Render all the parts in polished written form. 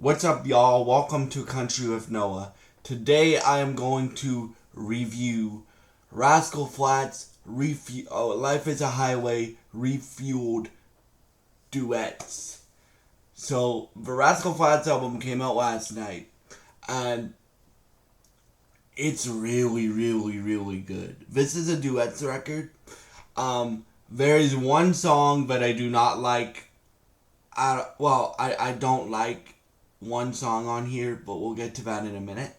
What's up, y'all? Welcome to Country with Noah. Today I am going to review Rascal Flatts' Life is a Highway Refueled Duets. So, the Rascal Flatts album came out last night, and it's really, really, really good. This is a duets record. There is one song that I do not like. I don't like one song on here, but we'll get to that in a minute.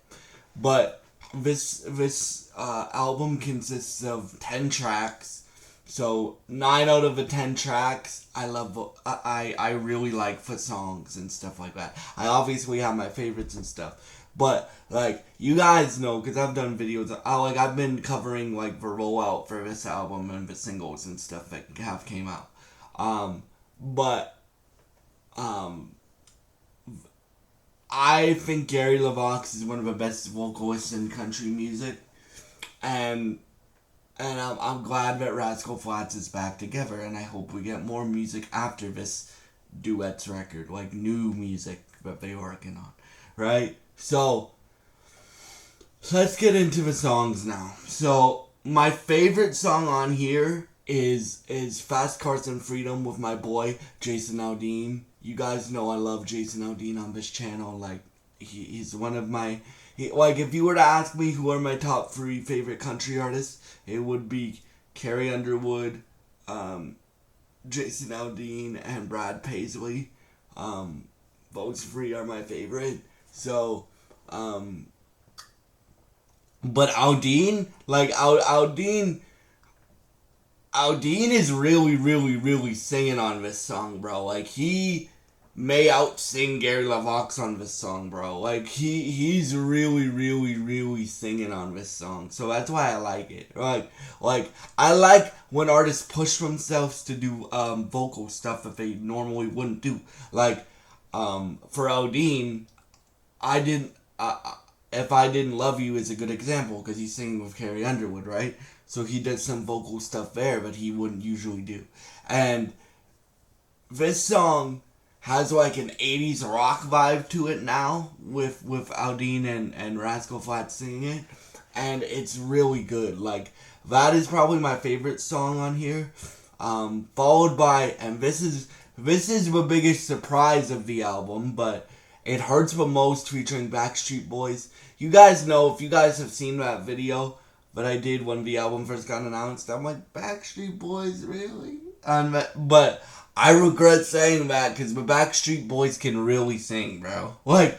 But this album consists of 10 tracks. So 9 out of the 10 tracks I really like for songs and stuff like that. I obviously have my favorites and stuff. But like you guys know, because I've done videos, I've been covering like the rollout for this album and the singles and stuff that have came out. But I think Gary LeVox is one of the best vocalists in country music, and I'm glad that Rascal Flatts is back together, and I hope we get more music after this duets record, like new music that they're working on, right? So let's get into the songs now. So my favorite song on here is Fast Cars and Freedom with my boy Jason Aldean. You guys know I love Jason Aldean on this channel. Like he's one of my like if you were to ask me who are my top 3 favorite country artists, it would be Carrie Underwood, Jason Aldean, and Brad Paisley. Those 3 are my favorite. So but Aldean, Aldean is really, really, really singing on this song, bro. Like, he may out-sing Gary LeVox on this song, bro. Like, he's really, really, really singing on this song. So that's why I like it. Like I like when artists push themselves to do vocal stuff that they normally wouldn't do. Like, for Aldean, I didn't... If I Didn't Love You is a good example because he's singing with Carrie Underwood, right? So he did some vocal stuff there that he wouldn't usually do. And this song has like an 80s rock vibe to it now with Aldean and Rascal Flatts singing it. And it's really good. Like, that is probably my favorite song on here. Followed by, and this is the biggest surprise of the album, but It Hurts the Most featuring Backstreet Boys. You guys know, if you guys have seen that video that I did when the album first got announced, I'm like, Backstreet Boys, really? But I regret saying that because the Backstreet Boys can really sing, bro. Like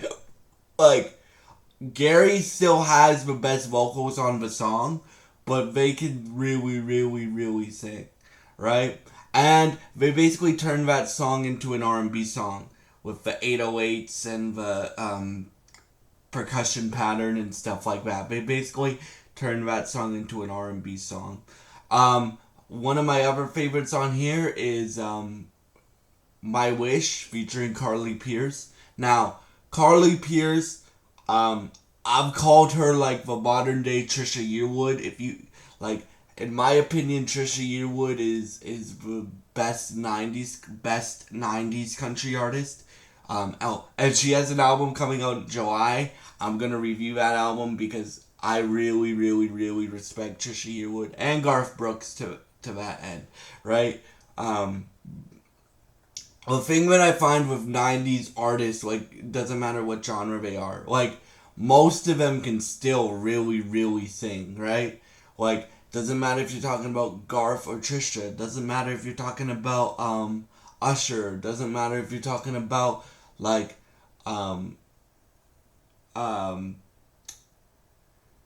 Gary still has the best vocals on the song, but they can really, really, really sing, right? And they basically turned that song into an R&B song with the 808s and the percussion pattern and stuff like that. They basically turned that song into an R&B song. One of my other favorites on here is My Wish featuring Carly Pearce. Now, Carly Pearce, I've called her like the modern day Trisha Yearwood. If you like, in my opinion, Trisha Yearwood is the best 90s country artist. And she has an album coming out in July. I'm gonna review that album because I really, really, really respect Trisha Yearwood and Garth Brooks to that end, right? The thing that I find with 90s artists, like, it doesn't matter what genre they are, like, most of them can still really, really sing, right? Like, doesn't matter if you're talking about Garth or Trisha. Doesn't matter if you're talking about Usher. Doesn't matter if you're talking about like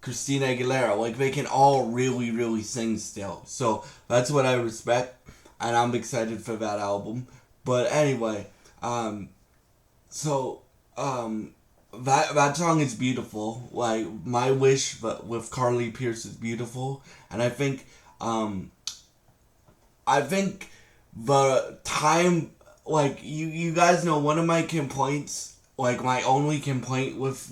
Christina Aguilera. Like, they can all really, really sing still. So that's what I respect, and I'm excited for that album. But anyway, that song is beautiful. Like, My Wish, but with Carly Pearce, is beautiful, and I think the time, like, you guys know, one of my complaints, like my only complaint with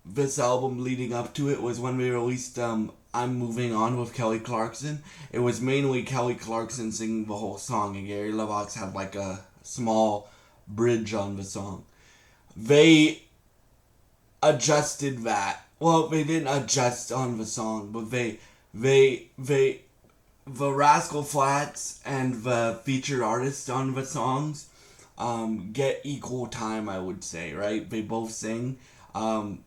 this album leading up to it was when we released I'm Moving On with Kelly Clarkson. It was mainly Kelly Clarkson singing the whole song, and Gary LeVox had like a small bridge on the song. They adjusted that. Well, they didn't adjust on the song, but they the Rascal Flatts and the featured artists on the songs get equal time, I would say, right? Um,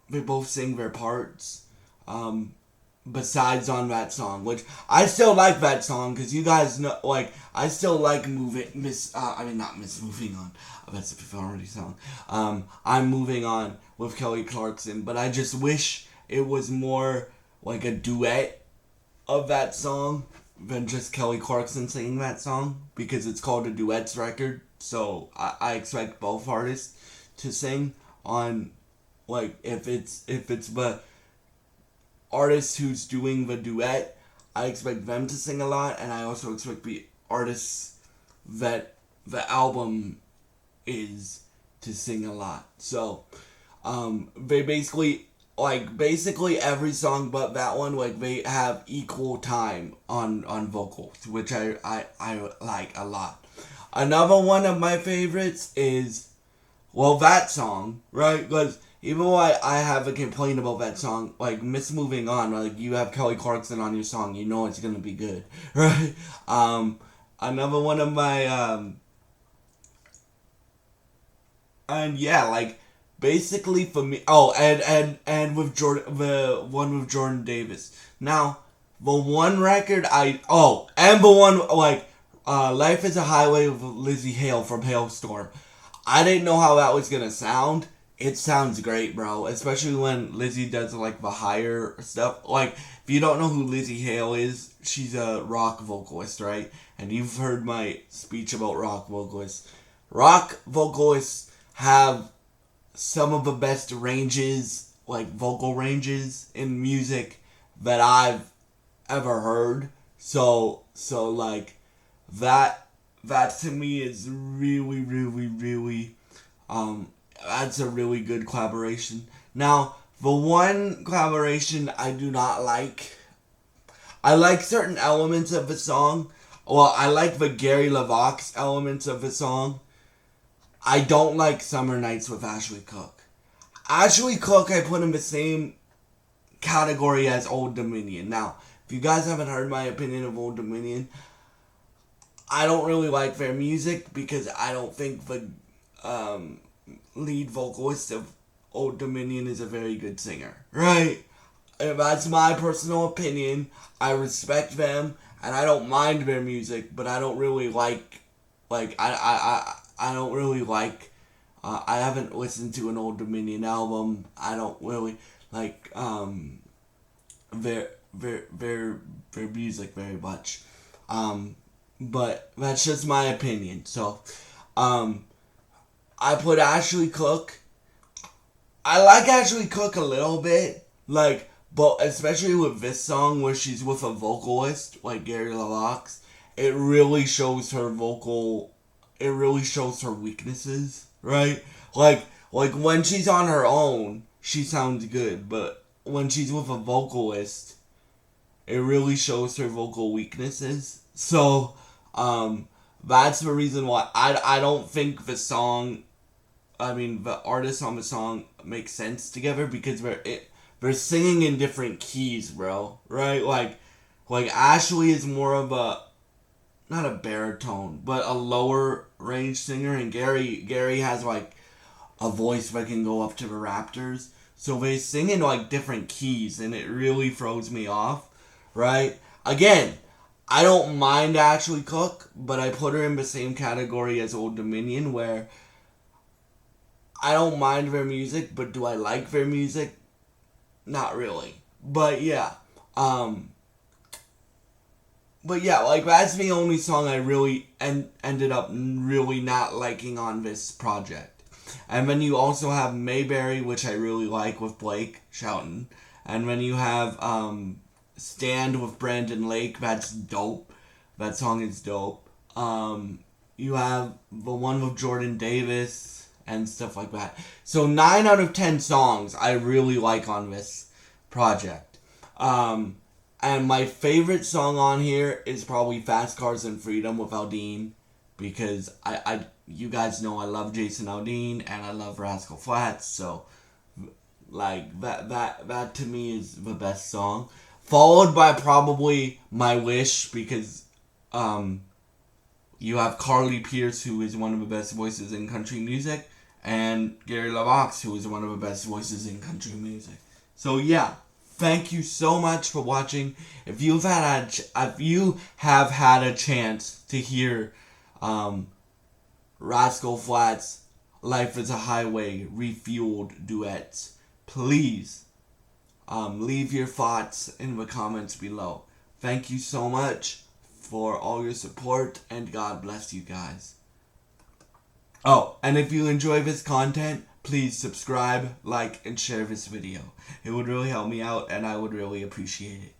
they both sing their parts. Besides on that song, which I still like that song because you guys know, like I still like not Miss Moving On. That's a Fifth Harmony song. I'm Moving On with Kelly Clarkson, but I just wish it was more like a duet of that song than just Kelly Clarkson singing that song because it's called a duets record. So I expect both artists to sing on, like, if it's the artist who's doing the duet, I expect them to sing a lot, and I also expect the artists that the album is to sing a lot. So they basically every song but that one, like, they have equal time on vocals, which I like a lot. Another one of my favorites is, well, that song, right? Because even though I have a complaint about that song, like, Miss Moving On, like, you have Kelly Clarkson on your song, you know it's gonna be good, right? Another one of my, and yeah, like, basically for me, and with the one with Jordan Davis. Now, the one record and the one, like, Life is a Highway with Lizzie Hale from Hailstorm. I didn't know how that was gonna sound. It sounds great, bro. Especially when Lizzie does, like, the higher stuff. Like, if you don't know who Lizzie Hale is, she's a rock vocalist, right? And you've heard my speech about rock vocalists. Rock vocalists have some of the best ranges, like, vocal ranges in music that I've ever heard. So like, that to me is really, really, really, that's a really good collaboration. Now, the one collaboration I do not like, I like certain elements of the song. Well, I like the Gary LaVox elements of the song. I don't like Summer Nights with Ashley Cook. Ashley Cook, I put in the same category as Old Dominion. Now, if you guys haven't heard my opinion of Old Dominion, I don't really like their music because I don't think the lead vocalist of Old Dominion is a very good singer, right? And that's my personal opinion. I respect them and I don't mind their music, but I don't really I don't really like. I haven't listened to an Old Dominion album. I don't really like their music very much. But that's just my opinion. So, I put Ashley Cook. I like Ashley Cook a little bit, like, but especially with this song where she's with a vocalist like Gary LaVox, it really shows her vocal. It really shows her weaknesses, right? Like when she's on her own, she sounds good, but when she's with a vocalist, it really shows her vocal weaknesses. So, that's the reason why I don't think the artists on the song make sense together because they're singing in different keys, bro. Right? Like Ashley is more of a, not a baritone, but a lower range singer, and Gary has, like, a voice that can go up to the raptors. So they sing in, like, different keys, and it really throws me off, right? Again, I don't mind Ashley Cook, but I put her in the same category as Old Dominion, where I don't mind their music, but do I like their music? Not really. But yeah, like, that's the only song I really ended up really not liking on this project. And then you also have Mayberry, which I really like, with Blake Shelton. And then you have Stand with Brandon Lake. That's dope. That song is dope. You have the one with Jordan Davis and stuff like that. So 9 out of 10 songs I really like on this project. And my favorite song on here is probably Fast Cars and Freedom with Aldine. because you guys know I love Jason Aldean and I love Rascal Flatts, so like that to me is the best song, followed by probably My Wish, because you have Carly Pierce, who is one of the best voices in country music, and Gary LaVox, who is one of the best voices in country music. So yeah, thank you so much for watching. If you have had a chance to hear Rascal Flatts' Life is a Highway refueled duets, please leave your thoughts in the comments below. Thank you so much for all your support, and God bless you guys. Oh, and if you enjoy this content, please subscribe, like, and share this video. It would really help me out, and I would really appreciate it.